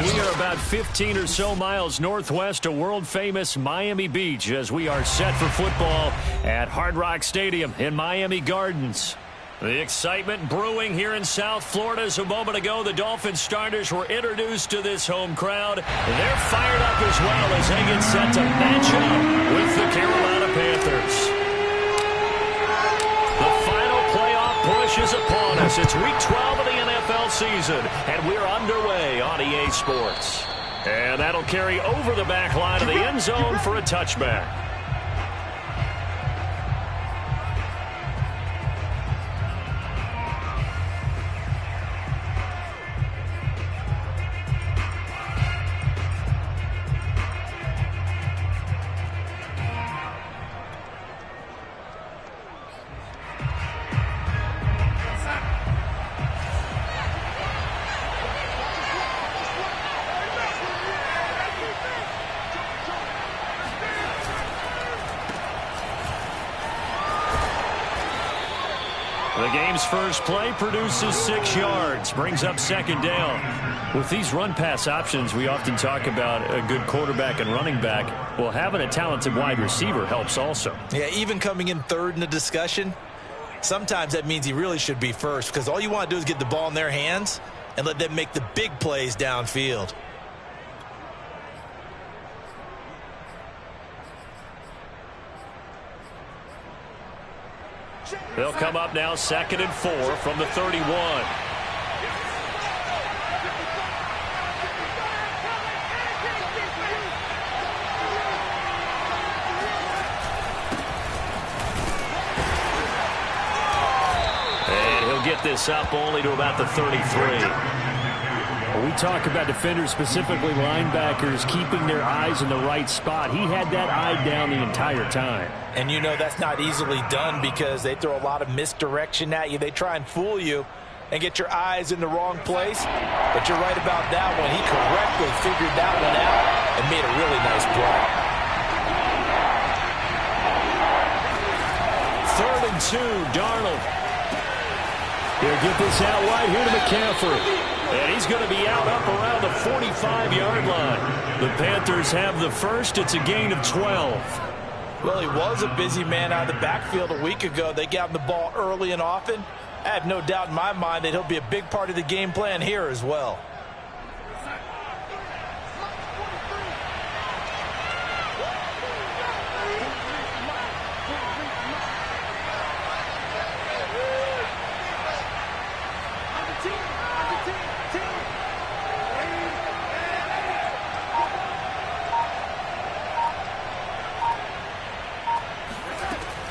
We are about 15 or so miles northwest of world-famous Miami Beach as we are set for football at Hard Rock Stadium in Miami Gardens. The excitement brewing here in South Florida as a moment ago the Dolphins starters were introduced to this home crowd. They're fired up as well as they get set to match up with the Carolina Panthers. The final playoff push is upon us. It's week 12 of the NFL season, and we're underway on EA Sports. And that'll carry over the back line of the end zone for a touchback. The game's first play produces 6 yards, brings up second down. With these run-pass options, we often talk about a good quarterback and running back. Well, having a talented wide receiver helps also. Yeah, even coming in third in the discussion, sometimes that means he really should be first because all you want to do is get the ball in their hands and let them make the big plays downfield. They'll come up now 2nd and 4 from the 31. And he'll get this up only to about the 33. We talk about defenders, specifically linebackers, keeping their eyes in the right spot. He had that eye down the entire time. And you know that's not easily done because they throw a lot of misdirection at you. They try and fool you and get your eyes in the wrong place. But you're right about that one. He correctly figured that one out and made a really nice play. 3rd and 2, Darnold. He'll get this out wide here to McCaffrey. And he's going to be out up around the 45-yard line. The Panthers have the first. It's a gain of 12. Well, he was a busy man out of the backfield a week ago. They got him the ball early and often. I have no doubt in my mind that he'll be a big part of the game plan here as well.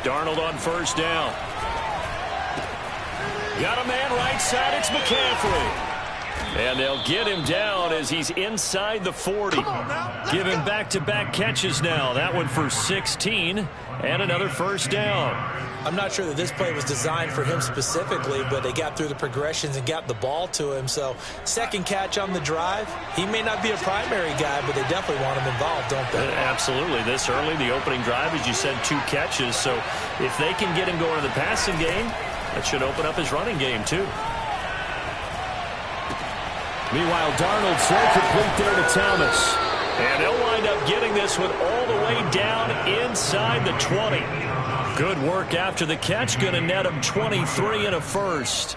Darnold on first down. Got a man right side. It's McCaffrey. And they'll get him down as he's inside the 40. Give him back-to-back catches now. That one for 16 and another first down. I'm not sure that this play was designed for him specifically, but they got through the progressions and got the ball to him. So second catch on the drive. He may not be a primary guy, but they definitely want him involved, don't they? Absolutely. This early, the opening drive, as you said, 2 catches. So if they can get him going in the passing game, that should open up his running game too. Meanwhile, Darnold throw complete there to Thomas. And they'll wind up getting this one all the way down inside the 20. Good work after the catch. Going to net him 23 and a first.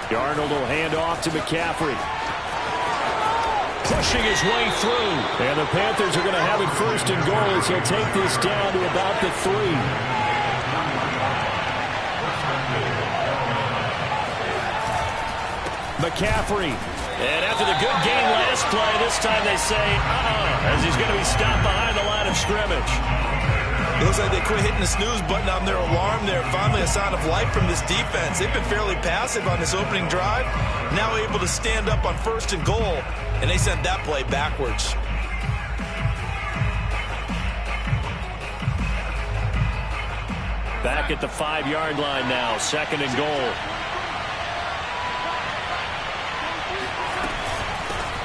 Darnold will hand off to McCaffrey. Pushing his way through. And the Panthers are going to have it first and goal as he'll take this down to about the 3. McCaffrey. And after the good game last play, this time they say, as he's going to be stopped behind the line of scrimmage. It looks like they quit hitting the snooze button on their alarm there. Finally a sign of life from this defense. They've been fairly passive on this opening drive. Now able to stand up on first and goal, and they sent that play backwards. Back at the 5-yard line now, second and goal.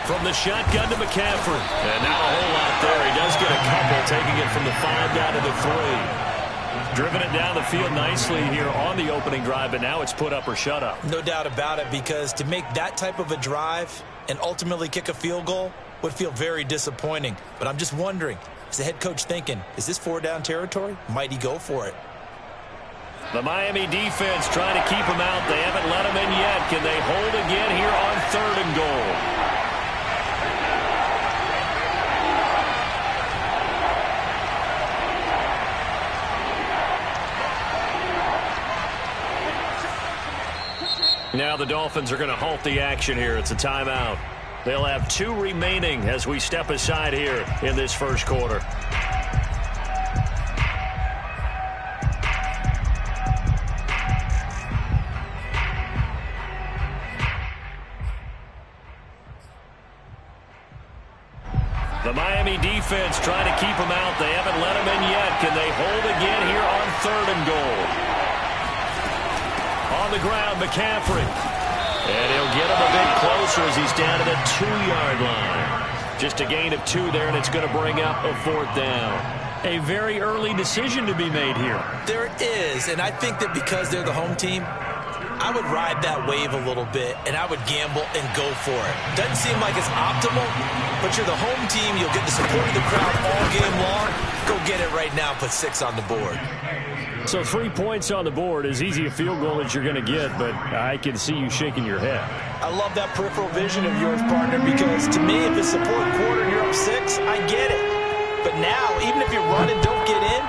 From the shotgun to McCaffrey. And not a whole lot there. He does get a couple, taking it from the 5 down to the 3. Driven it down the field nicely here on the opening drive, but now it's put up or shut up. No doubt about it, because to make that type of a drive and ultimately kick a field goal would feel very disappointing. But I'm just wondering, is the head coach thinking, is this 4-down territory? Might he go for it? The Miami defense trying to keep him out. They haven't let him in yet. Can they hold again here on 3rd and goal? Now the Dolphins are going to halt the action here. It's a timeout. They'll have 2 remaining as we step aside here in this first quarter. The Miami defense trying to keep him out. They haven't let him in yet. Can they hold again here on 3rd and goal? On the ground, McCaffrey. And he'll get him a bit closer as he's down to the 2-yard line. Just a gain of 2 there, and it's going to bring up a 4th down. A very early decision to be made here. There it is, and I think that because they're the home team, I would ride that wave a little bit, and I would gamble and go for it. Doesn't seem like it's optimal, but you're the home team. You'll get the support of the crowd all game long. Go get it right now. Put 6 on the board. So 3 points on the board, as easy a field goal as you're going to get, but I can see you shaking your head. I love that peripheral vision of yours, partner, because to me, if it's the 4th quarter and you're up 6, I get it. But now, even if you run and don't get in,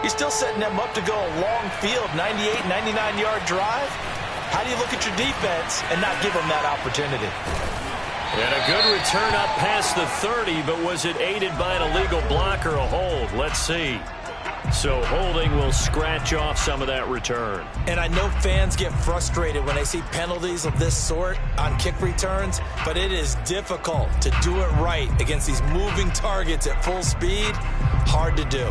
you're still setting them up to go a long field, 98, 99-yard drive. How do you look at your defense and not give them that opportunity? And a good return up past the 30, but was it aided by an illegal block or a hold? Let's see. So holding will scratch off some of that return. And I know fans get frustrated when they see penalties of this sort on kick returns, but it is difficult to do it right against these moving targets at full speed. Hard to do.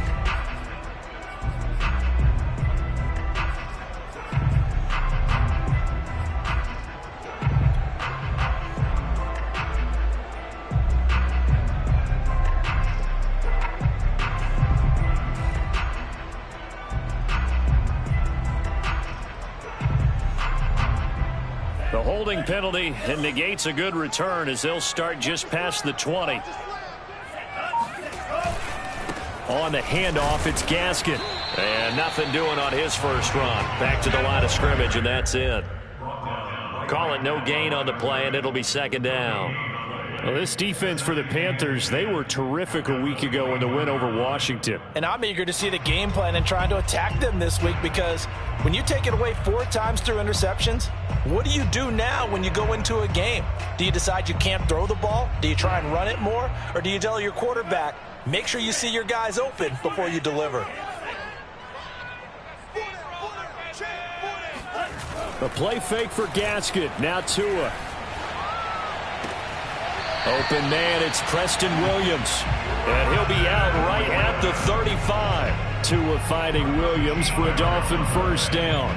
The holding penalty and negates a good return as they'll start just past the 20. On the handoff, it's Gaskin. And nothing doing on his first run. Back to the line of scrimmage, and that's it. Call it no gain on the play, and it'll be 2nd down. Well, this defense for the Panthers, they were terrific a week ago in the win over Washington. And I'm eager to see the game plan and trying to attack them this week, because when you take it away 4 times through interceptions, what do you do now when you go into a game? Do you decide you can't throw the ball? Do you try and run it more? Or do you tell your quarterback, make sure you see your guys open before you deliver? A play fake for Gaskin. Now Tua. Open man, it's Preston Williams. And he'll be out right at the 35. Tua finding Williams for a Dolphin first down.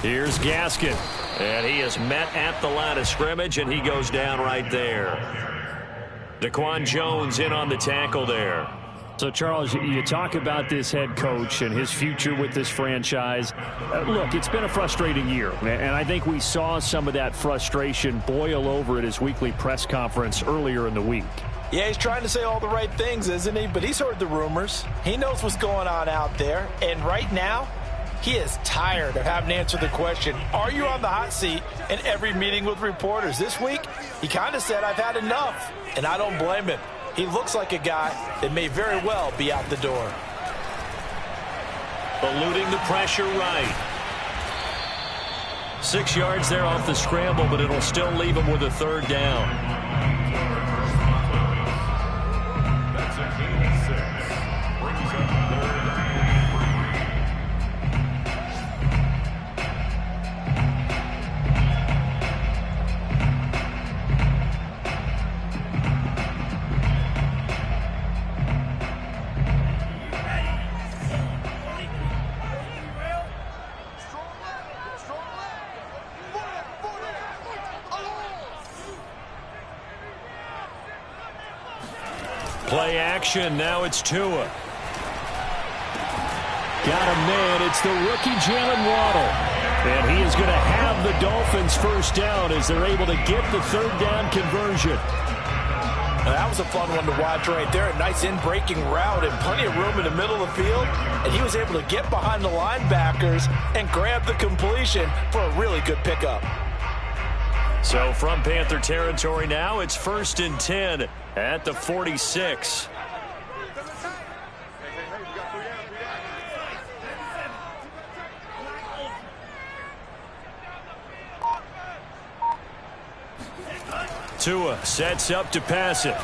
Here's Gaskin, and he is met at the line of scrimmage, and he goes down right there. Daquan Jones in on the tackle there. So, Charles, you talk about this head coach and his future with this franchise. Look, it's been a frustrating year, and I think we saw some of that frustration boil over at his weekly press conference earlier in the week. Yeah, he's trying to say all the right things, isn't he? But he's heard the rumors. He knows what's going on out there. And right now, he is tired of having to answer the question, are you on the hot seat in every meeting with reporters? This week, he kind of said, I've had enough. And I don't blame him. He looks like a guy that may very well be out the door. Eluding the pressure right. 6 yards there off the scramble, but it'll still leave him with a third down. Play action. Now it's Tua. Got a man. It's the rookie Jalen Waddle. And he is going to have the Dolphins first down as they're able to get the third down conversion. Now, that was a fun one to watch right there. A nice in-breaking route and plenty of room in the middle of the field. And he was able to get behind the linebackers and grab the completion for a really good pickup. So from Panther territory now, it's 1st and 10 at the 46. Tua sets up to pass it.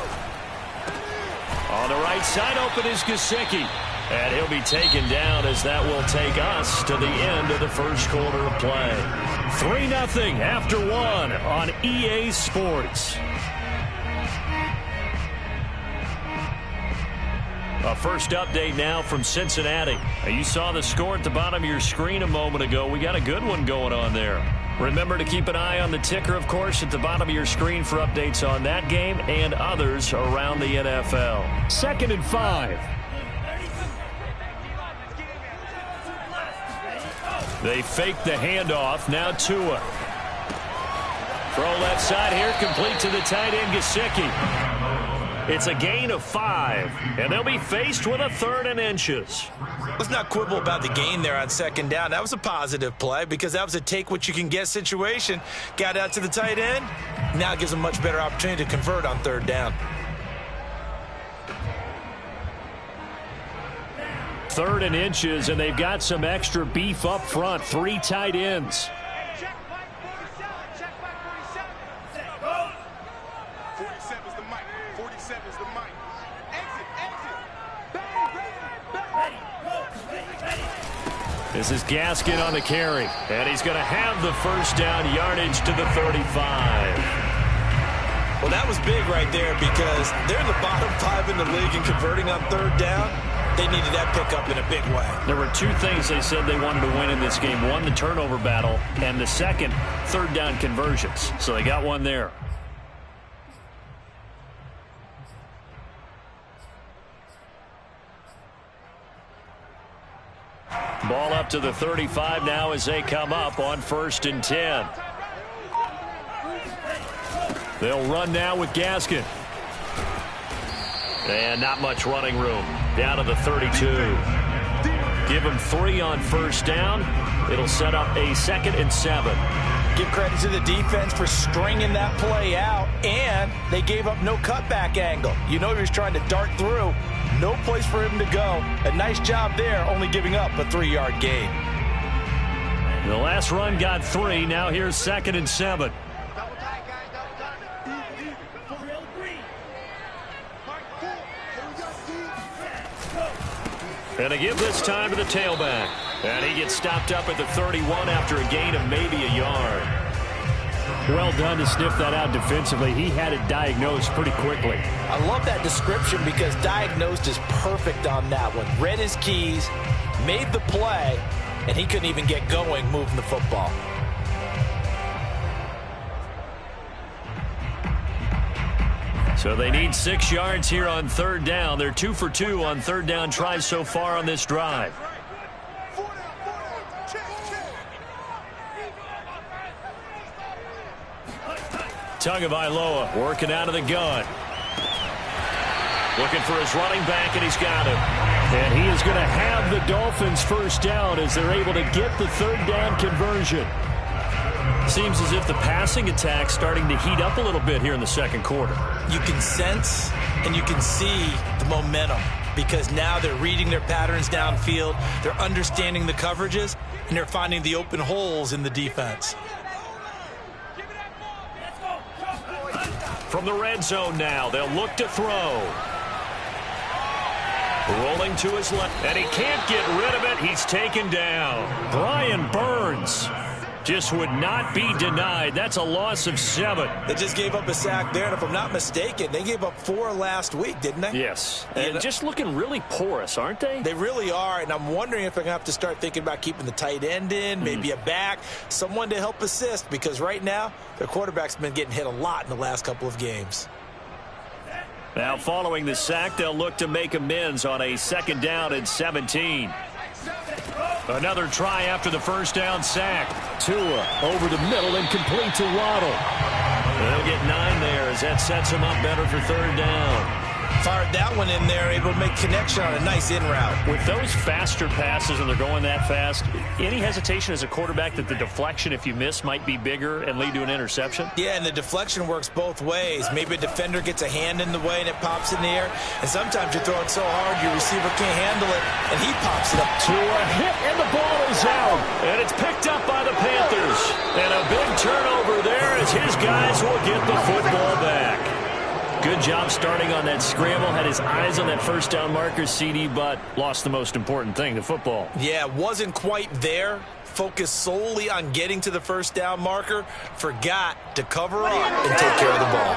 On the right side, open is Gesicki. And he'll be taken down as that will take us to the end of the first quarter of play. 3-0 after 1 on EA Sports. A first update now from Cincinnati. You saw the score at the bottom of your screen a moment ago. We got a good one going on there. Remember to keep an eye on the ticker, of course, at the bottom of your screen for updates on that game and others around the NFL. 2nd and 5. They fake the handoff. Now Tua. Throw left side here, complete to the tight end, Gesicki. It's a gain of 5, and they'll be faced with a 3rd and inches. Let's not quibble about the gain there on 2nd down. That was a positive play because that was a take-what-you-can-get situation. Got out to the tight end. Now it gives them much better opportunity to convert on 3rd down. 3rd and inches, and they've got some extra beef up front. 3 tight ends. This is Gaskin on the carry, and he's going to have the first down, yardage to the 35. Well, that was big right there because they're in the bottom 5 in the league and converting on 3rd down. They needed that pickup in a big way. There were 2 things they said they wanted to win in this game. One, the turnover battle, and the second, 3rd down conversions. So they got one there. Ball up to the 35 now as they come up on 1st and 10. They'll run now with Gaskin. And not much running room. Down to the 32. Give him 3 on 1st down. It'll set up a 2nd and 7. Give credit to the defense for stringing that play out, and they gave up no cutback angle. You know he was trying to dart through. No place for him to go. A nice job there, only giving up a 3-yard gain. The last run got 3. Now here's 2nd and 7. And they give this time to the tailback. And he gets stopped up at the 31 after a gain of maybe a yard. Well done to sniff that out defensively. He had it diagnosed pretty quickly. I love that description because diagnosed is perfect on that one. Read his keys, made the play, and he couldn't even get going moving the football. So they need 6 yards here on third down. They're 2 for 2 on third down tries so far on this drive. Tagovailoa working out of the gun. Looking for his running back, and he's got him. And he is going to have the Dolphins first down as they're able to get the third down conversion. Seems as if the passing attack's starting to heat up a little bit here in the second quarter. You can sense and you can see the momentum because now they're reading their patterns downfield, they're understanding the coverages, and they're finding the open holes in the defense. From the red zone now, they'll look to throw. Rolling to his left, and he can't get rid of it. He's taken down. Brian Burns just would not be denied. That's a loss of 7. They just gave up a sack there, and if I'm not mistaken, they gave up 4 last week, didn't they? Yes, and just looking really porous, aren't they? They really are, and I'm wondering if they're going to have to start thinking about keeping the tight end in, maybe a back, someone to help assist, because right now, their quarterback's been getting hit a lot in the last couple of games. Now, following the sack, they'll look to make amends on a 2nd down and 17. Another try after the first down sack. Tua over the middle and complete to Waddle. They'll get 9 there as that sets him up better for third down. Fired that one in there, able to make connection on a nice in route. With those faster passes and they're going that fast, any hesitation as a quarterback that the deflection, if you miss, might be bigger and lead to an interception? Yeah, and the deflection works both ways. Maybe a defender gets a hand in the way and it pops in the air, and sometimes you throw it so hard your receiver can't handle it, and he pops it up. Tua hit, and the ball is out. And it's picked up by the Panthers. And a big turnover there as his guys will get the football back. Good job starting on that scramble. Had his eyes on that first down marker, CD, but lost the most important thing, the football. Yeah, wasn't quite there. Focused solely on getting to the first down marker. Forgot to cover up and take care of the ball.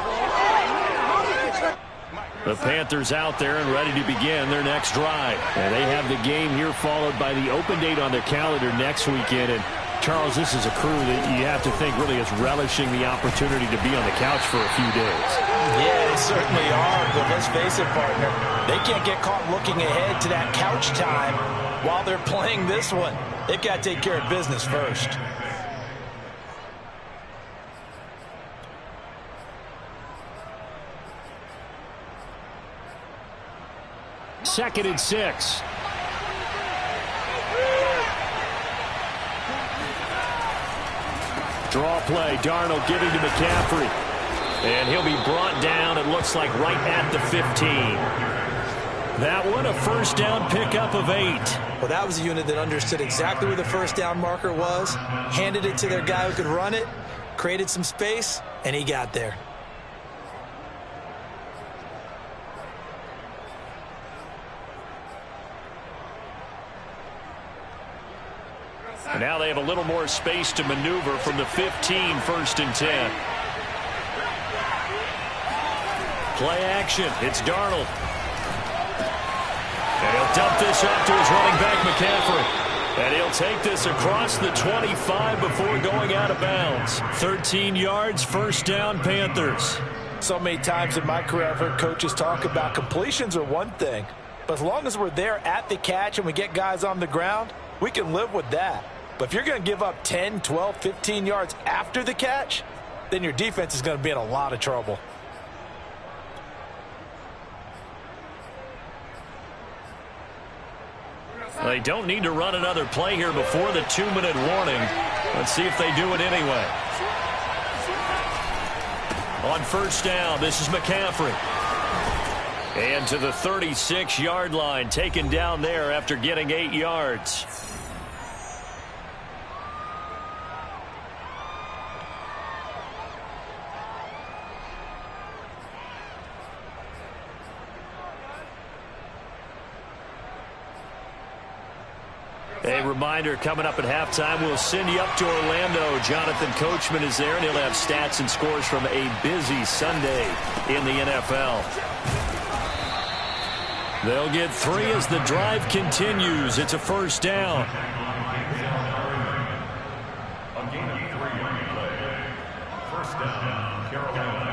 The Panthers out there and ready to begin their next drive. And they have the game here followed by the open date on their calendar next weekend. And Charles, this is a crew that you have to think really is relishing the opportunity to be on the couch for a few days. Yeah, they certainly are, but let's face it, partner. They can't get caught looking ahead to that couch time while they're playing this one. They've got to take care of business first. Second and 6. Draw play. Darnold giving to McCaffrey. And he'll be brought down, it looks like, right at the 15. That one, a first down pickup of 8. Well, that was a unit that understood exactly where the first down marker was, handed it to their guy who could run it, created some space, and he got there. Now they have a little more space to maneuver from the 15, 1st and 10. Play action. It's Darnold. And he'll dump this off to his running back, McCaffrey. And he'll take this across the 25 before going out of bounds. 13 yards, first down, Panthers. So many times in my career I've heard coaches talk about completions are one thing. But as long as we're there at the catch and we get guys on the ground, we can live with that. But if you're going to give up 10, 12, 15 yards after the catch, then your defense is going to be in a lot of trouble. They don't need to run another play here before the 2-minute warning. Let's see if they do it anyway. On first down, this is McCaffrey. And to the 36-yard line, taken down there after getting 8 yards. A reminder, coming up at halftime, we'll send you up to Orlando. Jonathan Coachman is there, and he'll have stats and scores from a busy Sunday in the NFL. They'll get 3 as the drive continues. It's a first down. First down, Carolina.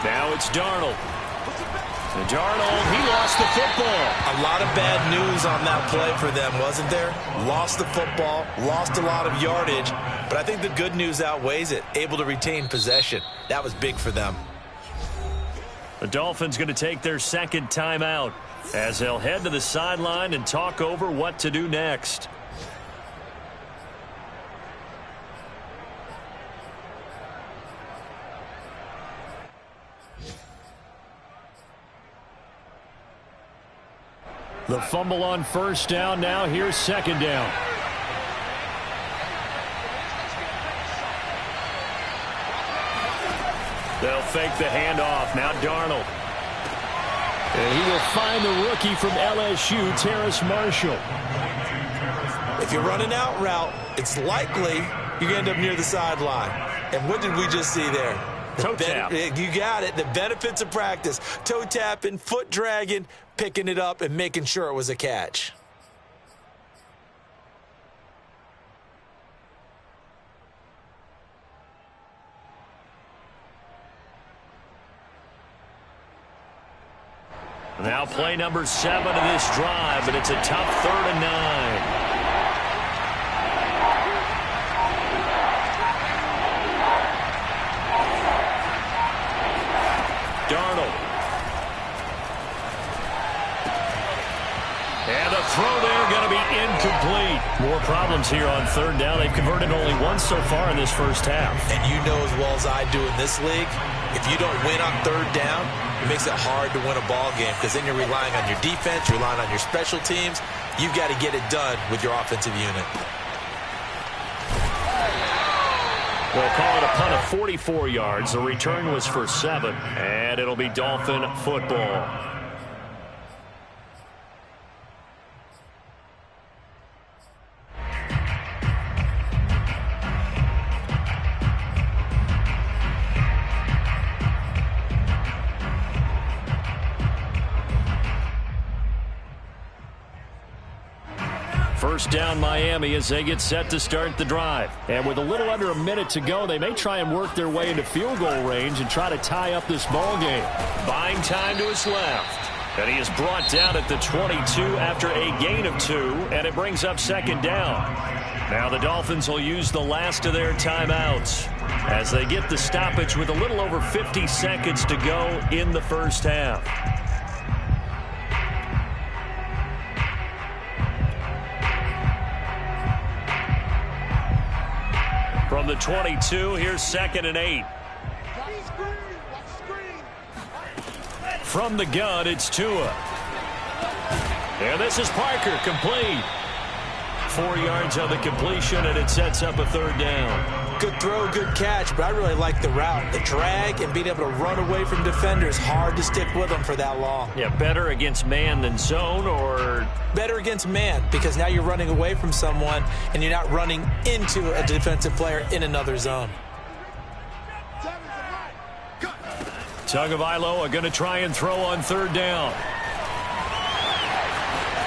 Now it's Darnold. And Darnold, he lost the football. A lot of bad news on that play for them, wasn't there? Lost the football, lost a lot of yardage, but I think the good news outweighs it. Able to retain possession. That was big for them. The Dolphins going to take their second timeout as they'll head to the sideline and talk over what to do next. The fumble on first down. Now here's second down. They'll fake the handoff. Now Darnold. And he will find the rookie from LSU, Terrace Marshall. If you're running out route, it's likely you're going to end up near the sideline. And what did we just see there? Toe tap. You got it. The benefits of practice. Toe tapping, foot dragging, picking it up, and making sure it was a catch. Now play number 7 of this drive, but it's a tough 3rd and 9. Darnold. And the throw there going to be incomplete. More problems here on 3rd down. They've converted only once so far in this first half. And you know as well as I do in this league, if you don't win on 3rd down, it makes it hard to win a ball game because then you're relying on your defense, you're relying on your special teams. You've got to get it done with your offensive unit. We'll call it a punt of 44 yards. The return was for 7, and it'll be Dolphin football. First down Miami as they get set to start the drive. And with a little under a minute to go, they may try and work their way into field goal range and try to tie up this ball game. Buying time to his left. And he is brought down at the 22 after a gain of 2, and it brings up second down. Now the Dolphins will use the last of their timeouts as they get the stoppage with a little over 50 seconds to go in the first half. From the 22, here's 2nd and 8. From the gun, it's Tua. And this is Parker, complete. 4 yards on the completion, and it sets up a 3rd down. Good throw, good catch, but I really like the route. The drag and being able to run away from defenders, hard to stick with them for that long. Yeah, better against man than zone, or? Better against man, because now you're running away from someone, and you're not running into a defensive player in another zone. Tagovailoa going to try and throw on 3rd down.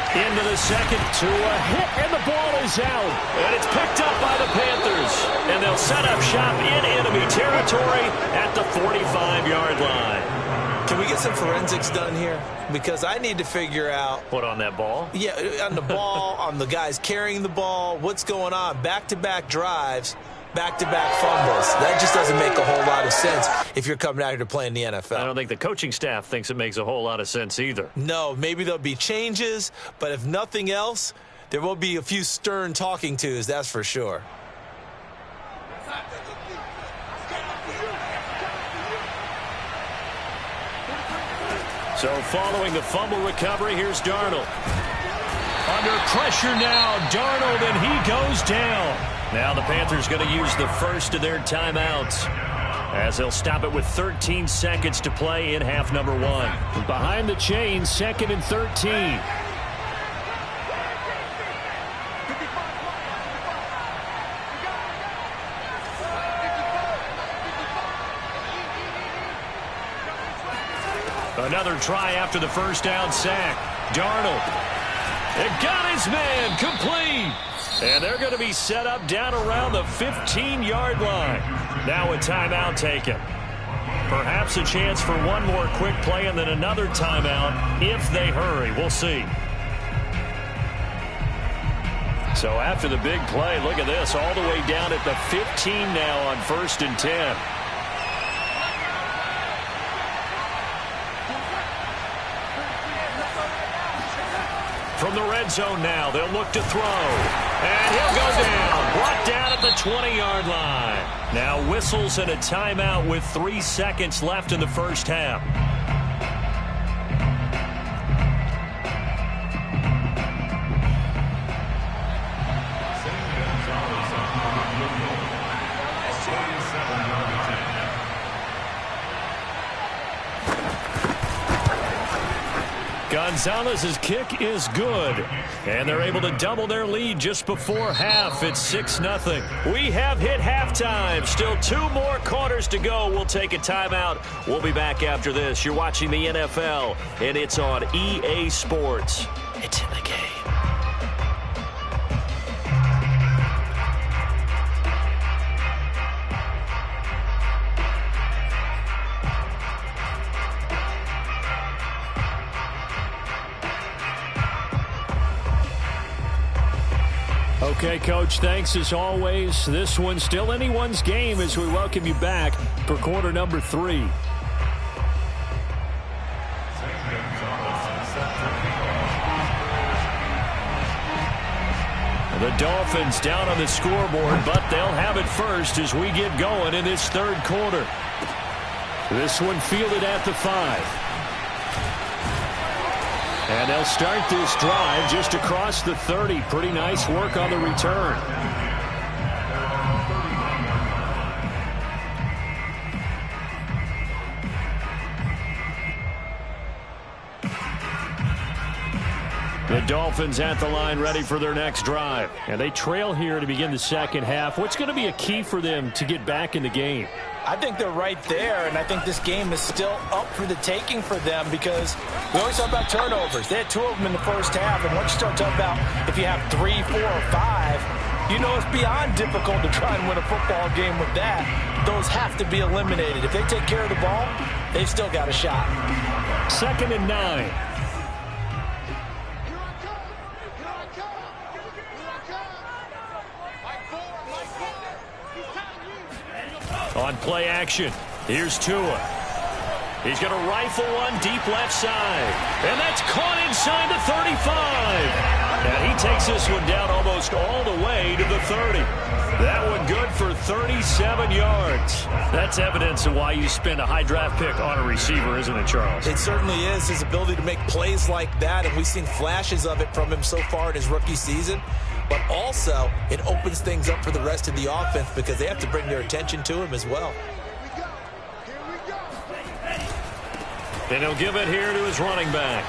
Into the second, to a hit, and the ball is out. And it's picked up by the Panthers. And they'll set up shop in enemy territory at the 45-yard line. Can we get some forensics done here? Because I need to figure out... What, on that ball? Yeah, on the ball, on the guys carrying the ball, what's going on? Back-to-back drives, back-to-back fumbles. That just doesn't make a whole lot of sense if you're coming out here to play in the NFL. I don't think the coaching staff thinks it makes a whole lot of sense either. No, maybe there'll be changes, but if nothing else, there will be a few stern talking tos, that's for sure. So following the fumble recovery, here's Darnold. Under pressure now, Darnold, and he goes down. Now the Panthers going to use the first of their timeouts, as they'll stop it with 13 seconds to play in half number 1. Behind the chain, 2nd and 13. Another try after the first down sack. Darnold. It got his man complete. And they're going to be set up down around the 15-yard line. Now a timeout taken. Perhaps a chance for one more quick play and then another timeout if they hurry. We'll see. So after the big play, look at this. All the way down at the 15 now on 1st and 10. From the red zone now, they'll look to throw. And he'll go down. Brought down at the 20-yard line. Now whistles and a timeout with 3 seconds left in the first half. Gonzalez's kick is good, and they're able to double their lead just before half. It's 6-0. We have hit halftime. Still 2 more quarters to go. We'll take a timeout. We'll be back after this. You're watching the NFL, and it's on EA Sports. It's in the game. Okay, Coach, thanks as always. This one's still anyone's game as we welcome you back for quarter number 3. The Dolphins down on the scoreboard, but they'll have it first as we get going in this third quarter. This one fielded at the 5. And they'll start this drive just across the 30. Pretty nice work on the return. The Dolphins at the line ready for their next drive. And they trail here to begin the second half. What's going to be a key for them to get back in the game? I think they're right there, and I think this game is still up for the taking for them because we always talk about turnovers. They had 2 of them in the first half, and once you start talking about if you have 3, 4, or 5, you know it's beyond difficult to try and win a football game with that. Those have to be eliminated. If they take care of the ball, they've still got a shot. 2nd and 9. On play action, here's Tua. He's going to rifle one deep left side. And that's caught inside the 35. And he takes this one down almost all the way to the 30. That one good for 37 yards. That's evidence of why you spend a high draft pick on a receiver, isn't it, Charles? It certainly is. His ability to make plays like that, and we've seen flashes of it from him so far in his rookie season. But also, it opens things up for the rest of the offense because they have to bring their attention to him as well. And he'll give it here to his running back.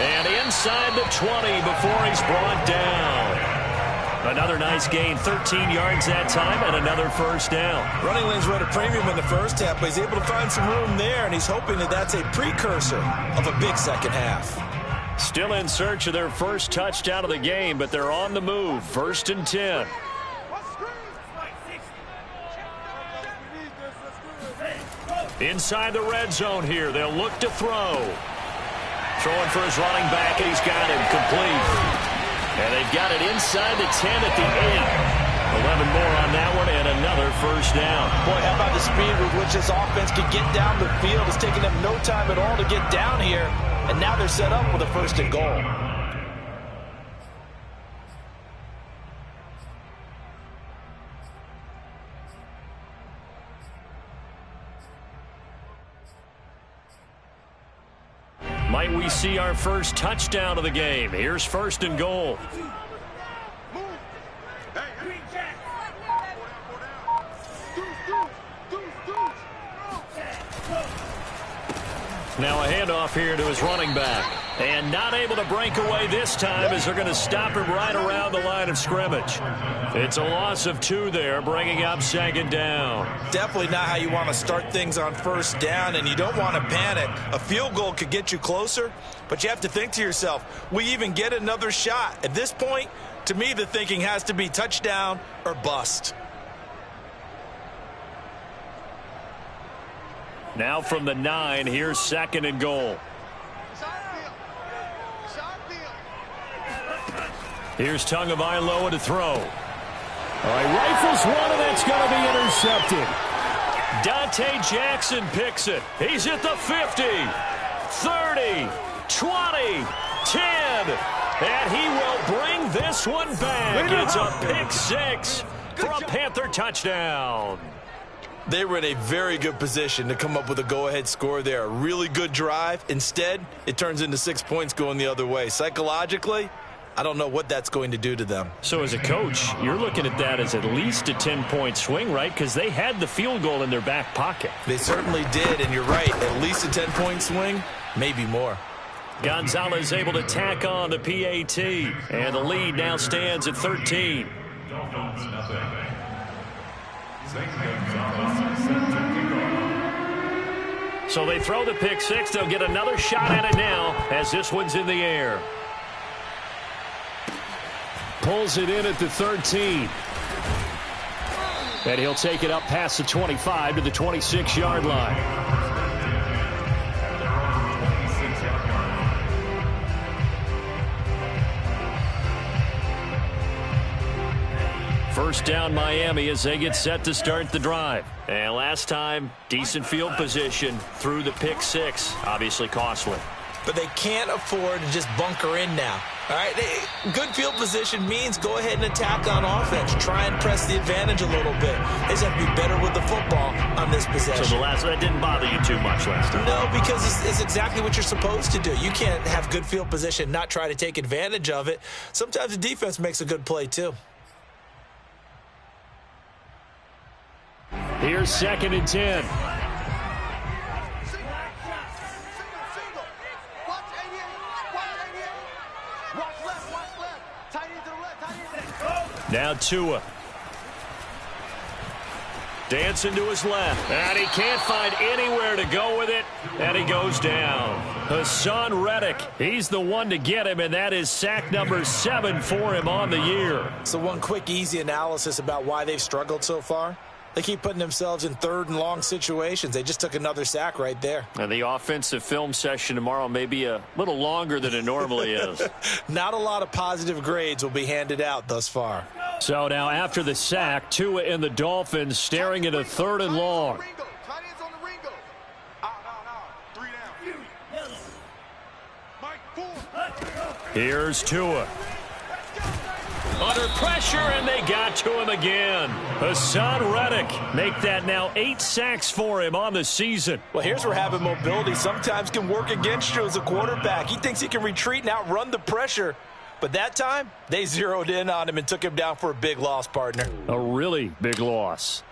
And inside the 20 before he's brought down. Another nice gain, 13 yards that time, and another first down. Running lanes were at a premium in the first half, but he's able to find some room there, and he's hoping that that's a precursor of a big second half. Still in search of their first touchdown of the game, but they're on the move. 1st and 10. Inside the red zone here. They'll look to throw. Throwing for his running back, and he's got him complete. And they've got it inside the 10 at the 8. 11 more on that one, and another first down. Boy, how about the speed with which this offense can get down the field? It's taking them no time at all to get down here. And now they're set up with a 1st and goal. Might we see our first touchdown of the game? Here's 1st and goal. Now a handoff here to his running back. And not able to break away this time as they're going to stop him right around the line of scrimmage. It's a loss of 2 there, bringing up 2nd down. Definitely not how you want to start things on 1st down, and you don't want to panic. A field goal could get you closer, but you have to think to yourself, we even get another shot. At this point, to me, the thinking has to be touchdown or bust. Now from the 9, here's 2nd and goal. Here's Tagovailoa to throw. All right, rifles one, and that's going to be intercepted. Dante Jackson picks it. He's at the 50, 30, 20, 10, and he will bring this one back. It's a pick 6 for a Panther touchdown. They were in a very good position to come up with a go-ahead score there. A really good drive. Instead, it turns into 6 points going the other way. Psychologically, I don't know what that's going to do to them. So as a coach, you're looking at that as at least a 10-point swing, right? Because they had the field goal in their back pocket. They certainly did, and you're right. At least a 10-point swing, maybe more. Gonzalez able to tack on the PAT, and the lead now stands at 13. Dolphins, nothing. Zane Gonzalez set to kick off. So they throw the pick 6. They'll get another shot at it now as this one's in the air. Pulls it in at the 13. And he'll take it up past the 25 to the 26-yard line. First down Miami as they get set to start the drive. And last time, decent field position through the pick 6. Obviously costly. But they can't afford to just bunker in now. All right, good field position means go ahead and attack on offense. Try and press the advantage a little bit. They just have to be better with the football on this possession. So that didn't bother you too much last time? No, because it's exactly what you're supposed to do. You can't have good field position, not try to take advantage of it. Sometimes the defense makes a good play too. Here's 2nd and 10. Now Tua. Dancing to his left. And he can't find anywhere to go with it. And he goes down. Hassan Reddick. He's the one to get him, and that is sack number 7 for him on the year. So one quick, easy analysis about why they've struggled so far. They keep putting themselves in 3rd and long situations. They just took another sack right there. And the offensive film session tomorrow may be a little longer than it normally is. Not a lot of positive grades will be handed out thus far. So now after the sack, Tua and the Dolphins staring at a 3rd and long. Here's Tua. Under pressure, and they got to him again. Hassan Reddick make that now 8 sacks for him on the season. Well, here's where having mobility sometimes can work against you as a quarterback. He thinks he can retreat and outrun the pressure. But that time, they zeroed in on him and took him down for a big loss, partner. A really big loss.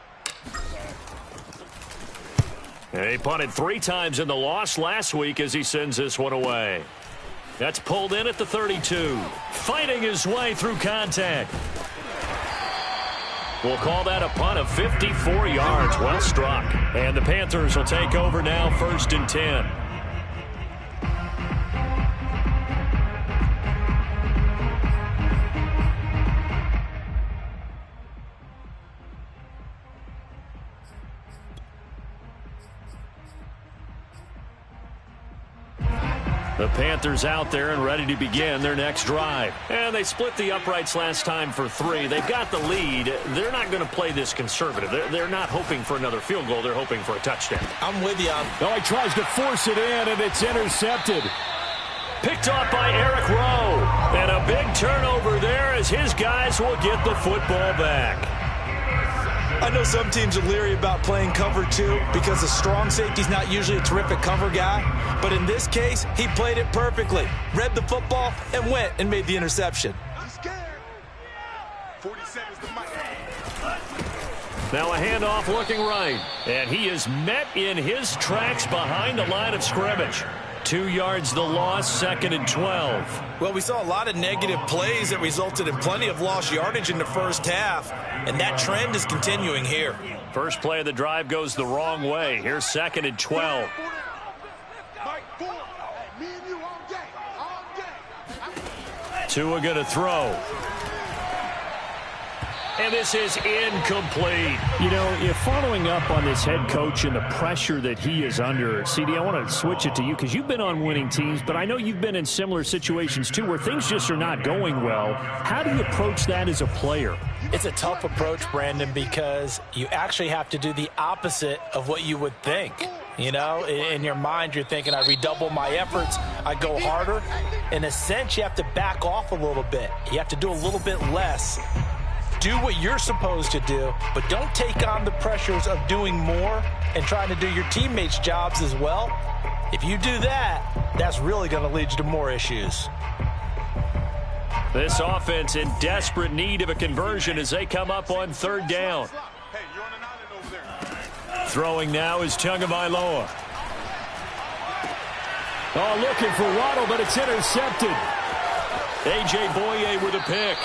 And he punted 3 times in the loss last week as he sends this one away. That's pulled in at the 32. Fighting his way through contact. We'll call that a punt of 54 yards. Well struck. And the Panthers will take over now, 1st and 10. The Panthers out there and ready to begin their next drive. And they split the uprights last time for 3. They've got the lead. They're not going to play this conservative. They're not hoping for another field goal. They're hoping for a touchdown. I'm with you. Oh, he tries to force it in, and it's intercepted. Picked off by Eric Rowe. And a big turnover there as his guys will get the football back. I know some teams are leery about playing cover 2 because the strong safety's not usually a terrific cover guy. But in this case, he played it perfectly. Read the football and went and made the interception. Now a handoff looking right. And he is met in his tracks behind the line of scrimmage. 2 yards the loss, 2nd and 12. Well, we saw a lot of negative plays that resulted in plenty of lost yardage in the first half. And that trend is continuing here. First play of the drive goes the wrong way. Here's 2nd and 12. Tua going to throw. And this is incomplete. You know, if following up on this head coach and the pressure that he is under, CD, I want to switch it to you because you've been on winning teams, but I know you've been in similar situations too where things just are not going well. How do you approach that as a player? It's a tough approach, Brandon, because you actually have to do the opposite of what you would think. You know, in your mind, you're thinking, I redouble my efforts, I go harder. In a sense, you have to back off a little bit. You have to do a little bit less. Do what you're supposed to do, but don't take on the pressures of doing more and trying to do your teammates' jobs as well. If you do that, that's really going to lead you to more issues. This offense in desperate need of a conversion as they come up on 3rd down. Throwing now is Tagovailoa. Oh, looking for Waddle, but it's intercepted. A.J. Boye with a pick.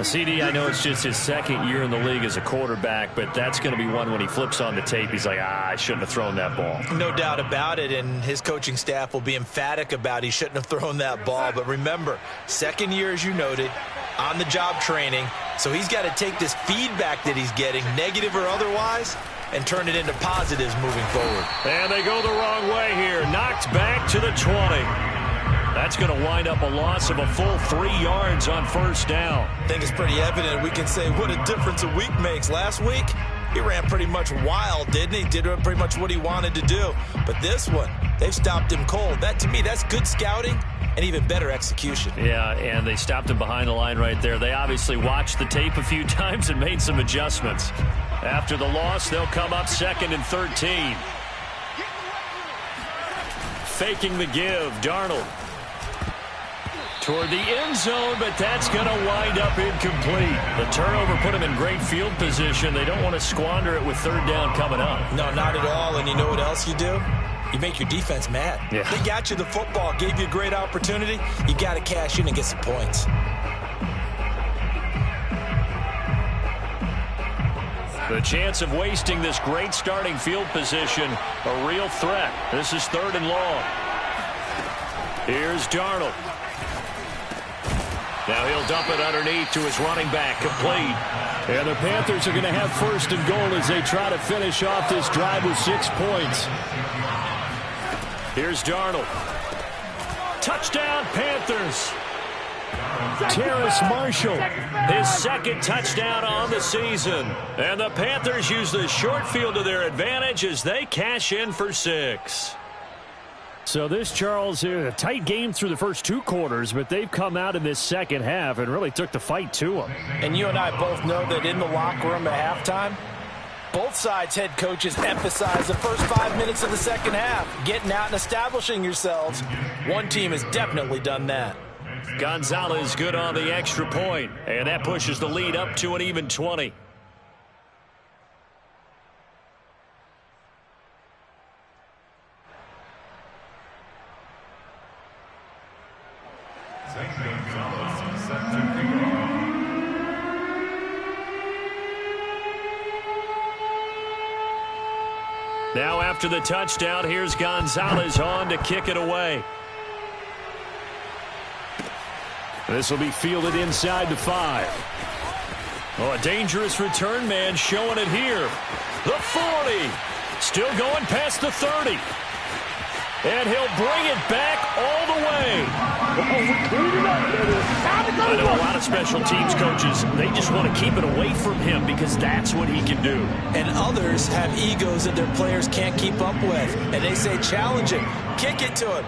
CD, I know it's just his 2nd year in the league as a quarterback, but that's going to be one when he flips on the tape. He's like, I shouldn't have thrown that ball. No doubt about it, and his coaching staff will be emphatic about he shouldn't have thrown that ball. But remember, 2nd year, as you noted, on-the-job training, so he's got to take this feedback that he's getting, negative or otherwise, and turn it into positives moving forward. And they go the wrong way here. Knocked back to the 20. That's going to wind up a loss of a full 3 yards on 1st down. I think it's pretty evident. We can say what a difference a week makes. Last week, he ran pretty much wild, didn't he? Did pretty much what he wanted to do. But this one, they've stopped him cold. That, to me, that's good scouting and even better execution. Yeah, and they stopped him behind the line right there. They obviously watched the tape a few times and made some adjustments. After the loss, they'll come up 2nd and 13. Faking the give, Darnold. Toward the end zone, but that's going to wind up incomplete. The turnover put him in great field position. They don't want to squander it with 3rd down coming up. No, not at all. And you know what else you do? You make your defense mad. Yeah. They got you the football, gave you a great opportunity. You got to cash in and get some points. The chance of wasting this great starting field position, a real threat. This is 3rd and long. Here's Darnold. Now he'll dump it underneath to his running back, complete. And the Panthers are going to have 1st and goal as they try to finish off this drive with 6 points. Here's Darnold. Touchdown, Panthers. Terrace Marshall. His 2nd touchdown on the season. And the Panthers use the short field to their advantage as they cash in for 6. So this, Charles, a tight game through the first 2 quarters, but they've come out in this 2nd half and really took the fight to them. And you and I both know that in the locker room at halftime, both sides' head coaches emphasize the first 5 minutes of the 2nd half, getting out and establishing yourselves. One team has definitely done that. Gonzalez good on the extra point, and that pushes the lead up to an even 20. Now after the touchdown, here's Gonzalez on to kick it away. This will be fielded inside the 5. Oh, a dangerous return man showing it here. The 40. Still going past the 30. And he'll bring it back all the way. I know a lot of special teams coaches, they just want to keep it away from him because that's what he can do. And others have egos that their players can't keep up with. And they say, challenge him, kick it to him.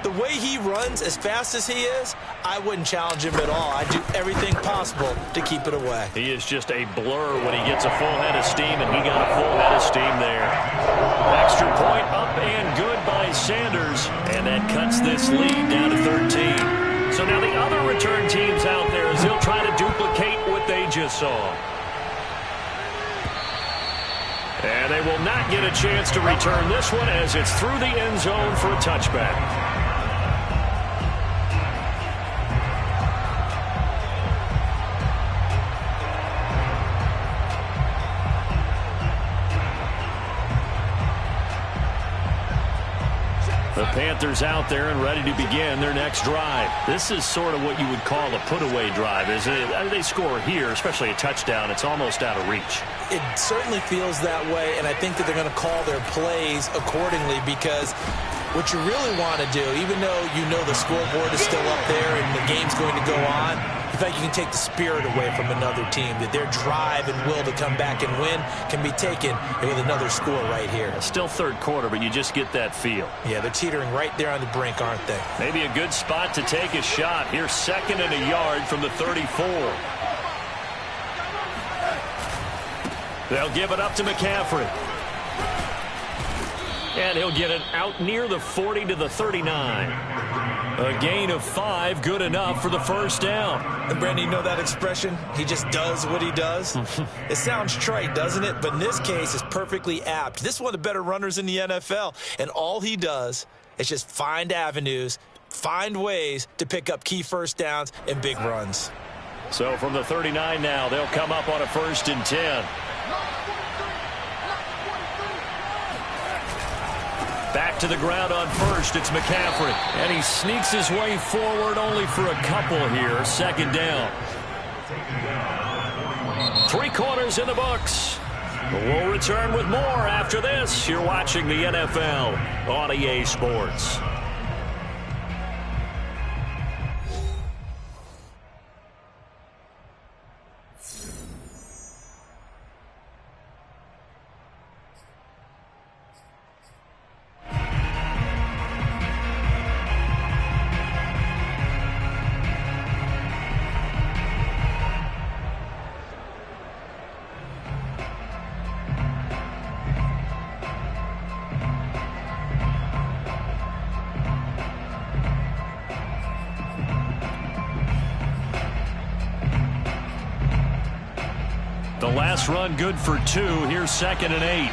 The way he runs as fast as he is, I wouldn't challenge him at all. I'd do everything possible to keep it away. He is just a blur when he gets a full head of steam, and he got a full head of steam there. Extra point up and good by Sanders, and that cuts this lead down to 13. So now the other return teams out there as they'll try to duplicate what they just saw. And they will not get a chance to return this one as it's through the end zone for a touchback. The Panthers out there and ready to begin their next drive. This is sort of what you would call a put-away drive, isn't it? They score here, especially a touchdown. It's almost out of reach. It certainly feels that way, and I think that they're going to call their plays accordingly because what you really want to do, even though you know the scoreboard is still up there and the game's going to go on, in fact, you can take the spirit away from another team, that their drive and will to come back and win can be taken with another score right here. Still third quarter, but you just get that feel. Yeah, they're teetering right there on the brink, aren't they? Maybe a good spot to take a shot. Here's 2nd and a yard from the 34. They'll give it up to McCaffrey. And he'll get it out near the 40 to the 39. A gain of 5, good enough for the first down. And Brandon, you know that expression? He just does what he does. It sounds trite, doesn't it? But in this case, it's perfectly apt. This is one of the better runners in the NFL. And all he does is just find avenues, find ways to pick up key first downs and big runs. So from the 39 now, they'll come up on a 1st and 10. Back to the ground on 1st, it's McCaffrey. And he sneaks his way forward only for a couple here. 2nd down. 3 quarters in the books. We'll return with more after this. You're watching the NFL on EA Sports. The last run good for 2. Here's 2nd and 8.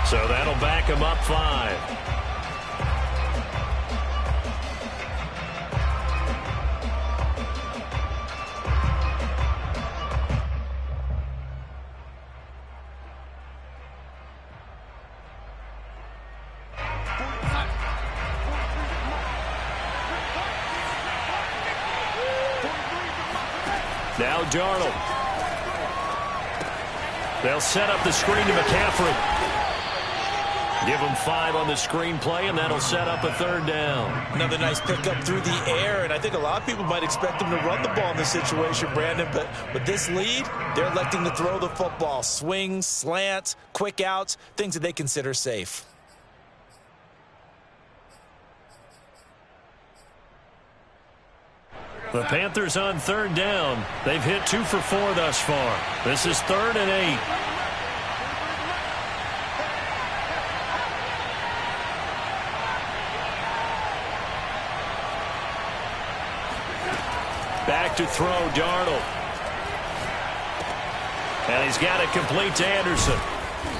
So that'll back him up 5. Now Darnold. They'll set up the screen to McCaffrey. Give him 5 on the screen play, and that'll set up a 3rd down. Another nice pickup through the air, and I think a lot of people might expect him to run the ball in this situation, Brandon, but with this lead, they're electing to throw the football. Swings, slants, quick outs, things that they consider safe. The Panthers on 3rd down. They've hit 2 for 4 thus far. This is 3rd and 8. Back to throw, Darnold. And he's got it complete to Anderson.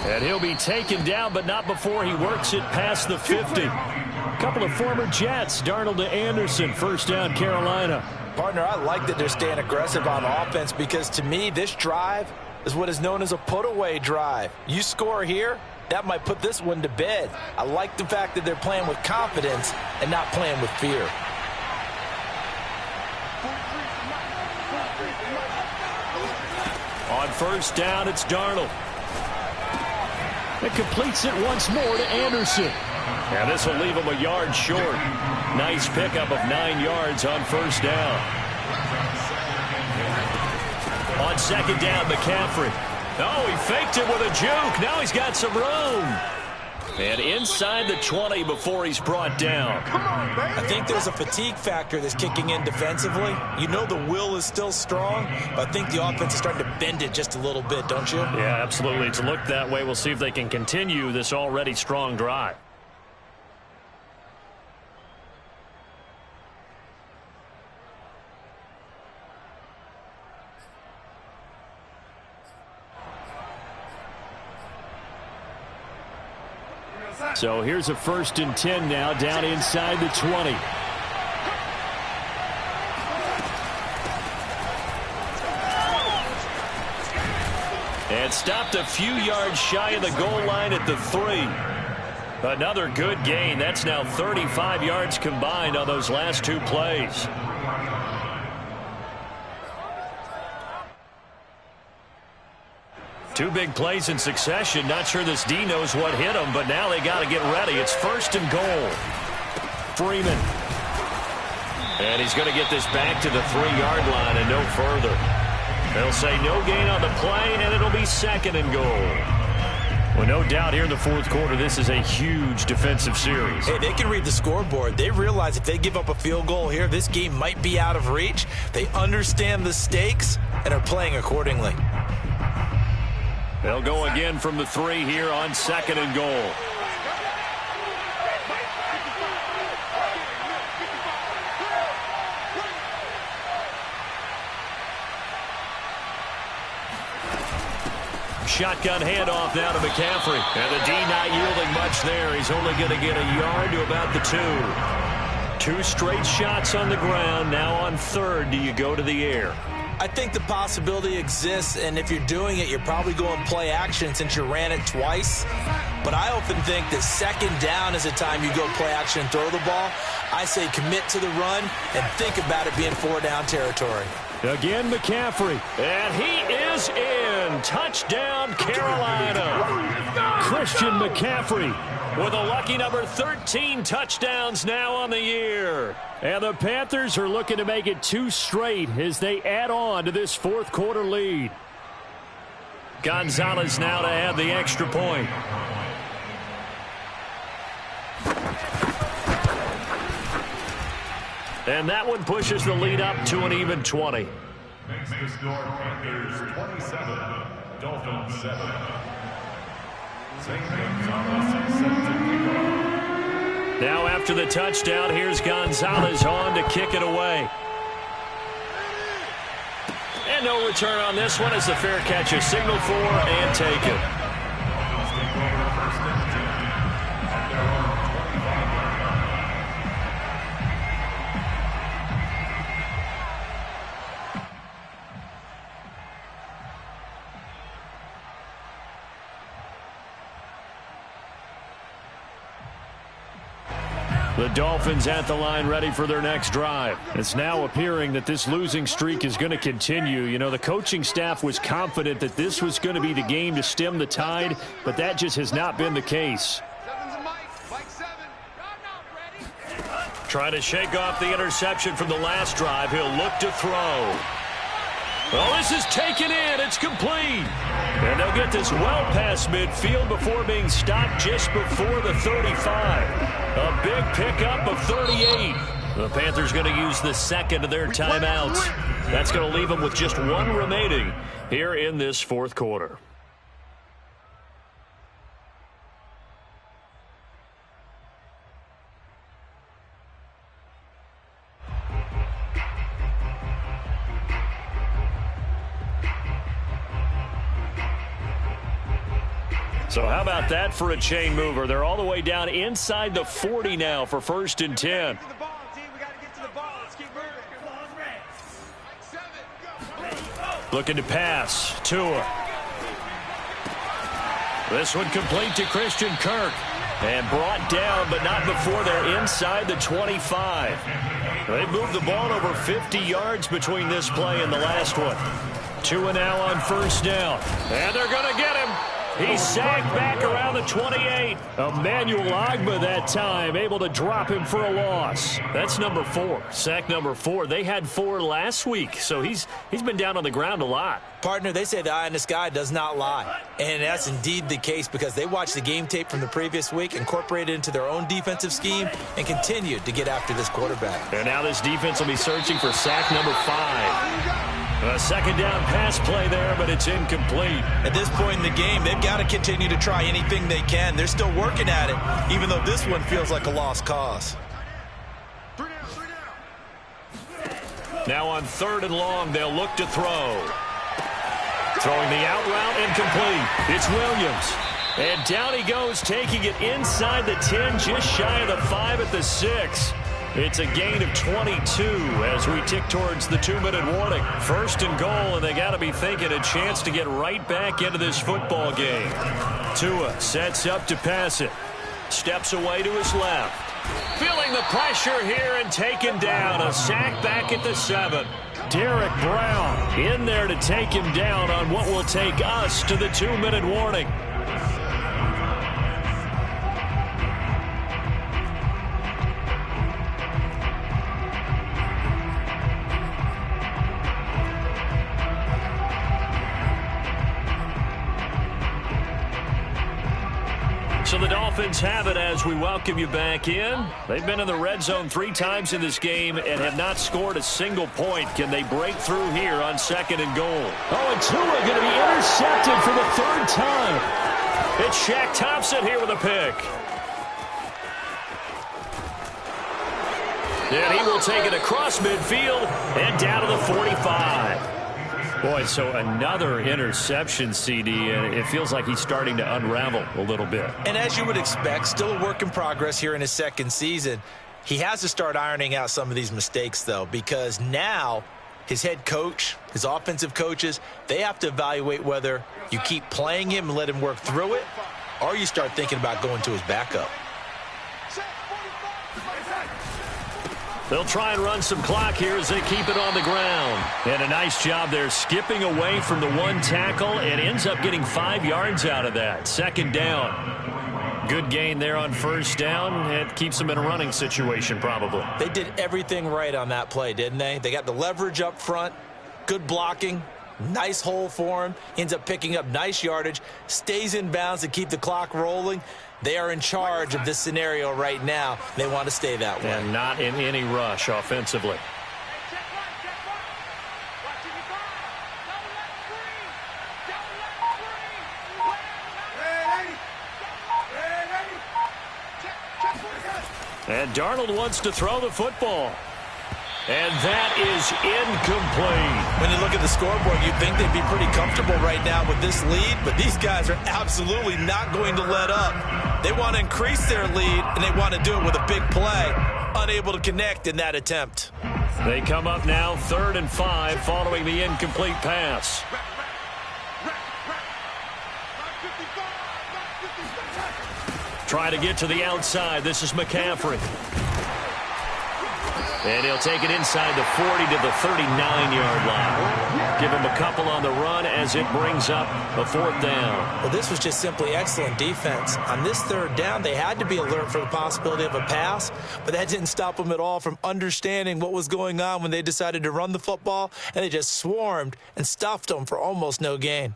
And he'll be taken down, but not before he works it past the 50. Couple of former Jets, Darnold to Anderson. 1st down, Carolina. Partner, I like that they're staying aggressive on offense because to me, this drive is what is known as a put-away drive. You score here, that might put this one to bed. I like the fact that they're playing with confidence and not playing with fear. On 1st down, it's Darnold. It completes it once more to Anderson. And this will leave him a yard short. Nice pickup of 9 yards on first down. On second down, McCaffrey. Oh, he faked it with a juke. Now he's got some room. And inside the 20 before he's brought down. I think there's a fatigue factor that's kicking in defensively. You know the will is still strong, but I think the offense is starting to bend it just a little bit, don't you? Yeah, absolutely. It's looked that way. We'll see if they can continue this already strong drive. So here's a 1st and 10 now, down inside the 20. And stopped a few yards shy of the goal line at the 3. Another good gain. That's now 35 yards combined on those last 2 plays. Two big plays in succession. Not sure this D knows what hit him, but now they got to get ready. It's 1st and goal. Freeman. And he's going to get this back to the 3-yard line and no further. They'll say no gain on the play, and it'll be 2nd and goal. Well, no doubt here in the 4th quarter, this is a huge defensive series. Hey, they can read the scoreboard. They realize if they give up a field goal here, this game might be out of reach. They understand the stakes and are playing accordingly. They'll go again from the 3 here on 2nd and goal. Shotgun handoff now to McCaffrey. And the D not yielding much there. He's only going to get a yard to about the 2. 2 straight shots on the ground. Now on 3rd, do you go to the air? I think the possibility exists, and if you're doing it, you're probably going play action since you ran it twice. But I often think that 2nd down is the time you go play action and throw the ball. I say commit to the run and think about it being 4-down territory. Again, McCaffrey. And he is in. Touchdown, Carolina. Christian McCaffrey with a lucky number 13 touchdowns now on the year. And the Panthers are looking to make it 2 straight as they add on to this 4th quarter lead. Gonzalez now to add the extra point. And that one pushes the lead up to an even 20. Makes the score Panthers 27, Dolphins 7. St. Gonzalez set to kick off. Now after the touchdown, here's Gonzalez on to kick it away. And no return on this one as the fair catch is signaled for and taken. The Dolphins at the line ready for their next drive. It's now appearing that this losing streak is going to continue. You know, the coaching staff was confident that this was going to be the game to stem the tide, but that just has not been the case. Trying to shake off the interception from the last drive. He'll look to throw. Well, this is taken in. It's complete. And they'll get this well past midfield before being stopped just before the 35. A big pickup of 38. The Panthers going to use the 2nd of their timeouts. That's going to leave them with just 1 remaining here in this 4th quarter. So how about that for a chain mover? They're all the way down inside the 40 now for 1st and 10. Looking to pass. Tua. This one complete to Christian Kirk. And brought down, but not before they're inside the 25. They moved the ball over 50 yards between this play and the last one. Tua now on 1st down. And they're going to get him. He's sacked back around the 28. Emmanuel Ogbah that time, able to drop him for a loss. That's number 4. Sack number 4. They had 4 last week, so he's been down on the ground a lot. Partner, they say the eye in the sky does not lie. And that's indeed the case because they watched the game tape from the previous week, incorporated it into their own defensive scheme, and continued to get after this quarterback. And now this defense will be searching for sack number 5. A second down pass play there, but it's incomplete. At this point in the game, they've got to continue to try anything they can. They're still working at it, even though this one feels like a lost cause. Now on 3rd and long, they'll look to throw. Throwing the out route, incomplete. It's Williams. And down he goes, taking it inside the 10, just shy of the 5 at the 6. It's a gain of 22 as we tick towards the 2-minute warning. 1st and goal, and they got to be thinking a chance to get right back into this football game. Tua sets up to pass it. Steps away to his left. Feeling the pressure here and taken down. A sack back at the 7. Derek Brown in there to take him down on what will take us to the 2-minute warning. So the Dolphins have it as we welcome you back in. They've been in the red zone 3 times in this game and have not scored a single point. Can they break through here on 2nd and goal? Oh, and Tua going to be intercepted for the 3rd time. It's Shaq Thompson here with a pick. And he will take it across midfield and down to the 45. Boy, so another interception, CD, and it feels like he's starting to unravel a little bit. And as you would expect, still a work in progress here in his 2nd season. He has to start ironing out some of these mistakes, though, because now his head coach, his offensive coaches, they have to evaluate whether you keep playing him and let him work through it, or you start thinking about going to his backup. They'll try and run some clock here as they keep it on the ground. And a nice job there skipping away from the 1 tackle and ends up getting 5 yards out of that. 2nd down. Good gain there on 1st down. It keeps them in a running situation probably. They did everything right on that play, didn't they? They got the leverage up front, good blocking, nice hole for him, ends up picking up nice yardage, stays in bounds to keep the clock rolling. They are in charge of this scenario right now. They want to stay that way. And not in any rush offensively. And Darnold wants to throw the football. And that is incomplete. When you look at the scoreboard, you'd think they'd be pretty comfortable right now with this lead, but these guys are absolutely not going to let up. They want to increase their lead, and they want to do it with a big play. Unable to connect in that attempt. They come up now 3rd and 5 following the incomplete pass. Try to get to the outside. This is McCaffrey. And he'll take it inside the 40 to the 39-yard line. Give him a couple on the run as it brings up a 4th down. Well, this was just simply excellent defense. On this 3rd down, they had to be alert for the possibility of a pass, but that didn't stop them at all from understanding what was going on when they decided to run the football, and they just swarmed and stuffed them for almost no gain.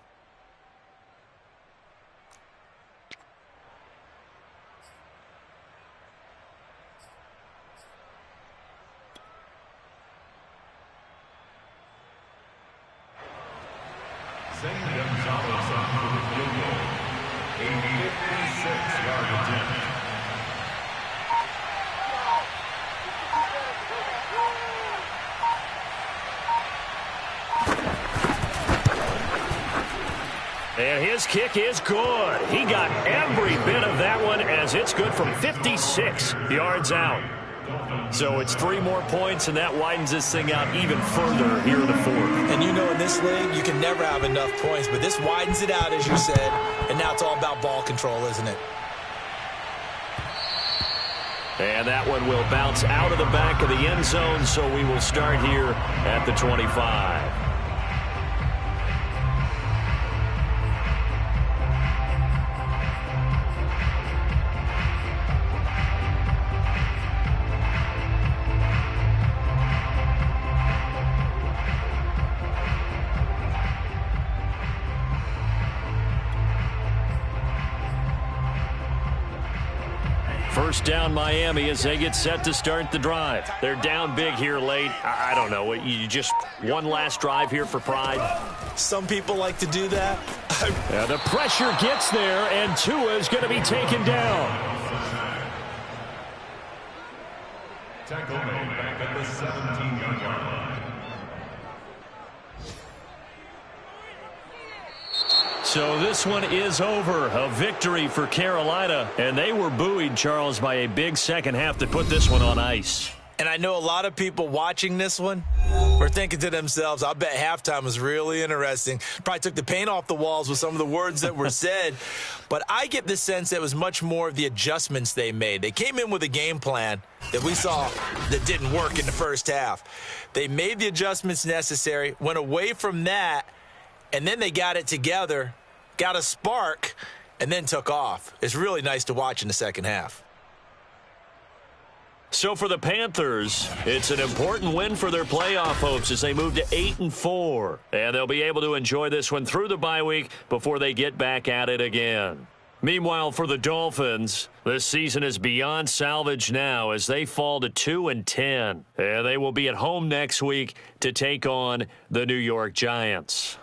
And his kick is good. He got every bit of that one as it's good from 56 yards out. So it's 3 more points, and that widens this thing out even further here in the 4th. And you know in this league, you can never have enough points, but this widens it out, as you said, and now it's all about ball control, isn't it? And that one will bounce out of the back of the end zone, so we will start here at the 25. First down Miami as they get set to start the drive. They're down big here late. I don't know. You just one last drive here for pride? Some people like to do that. Yeah, the pressure gets there, and Tua is going to be taken down. Tackle made back at the 17-yard line. So this one is over. A victory for Carolina. And they were buoyed, Charles, by a big second half to put this one on ice. And I know a lot of people watching this one were thinking to themselves, I bet halftime was really interesting. Probably took the paint off the walls with some of the words that were said. But I get the sense that it was much more of the adjustments they made. They came in with a game plan that we saw that didn't work in the first half. They made the adjustments necessary, went away from that, and then they got it together, got a spark, and then took off. It's really nice to watch in the second half. So for the Panthers, it's an important win for their playoff hopes as they move to 8-4. And they'll be able to enjoy this one through the bye week before they get back at it again. Meanwhile, for the Dolphins, this season is beyond salvage now as they fall to 2-10. And they will be at home next week to take on the New York Giants.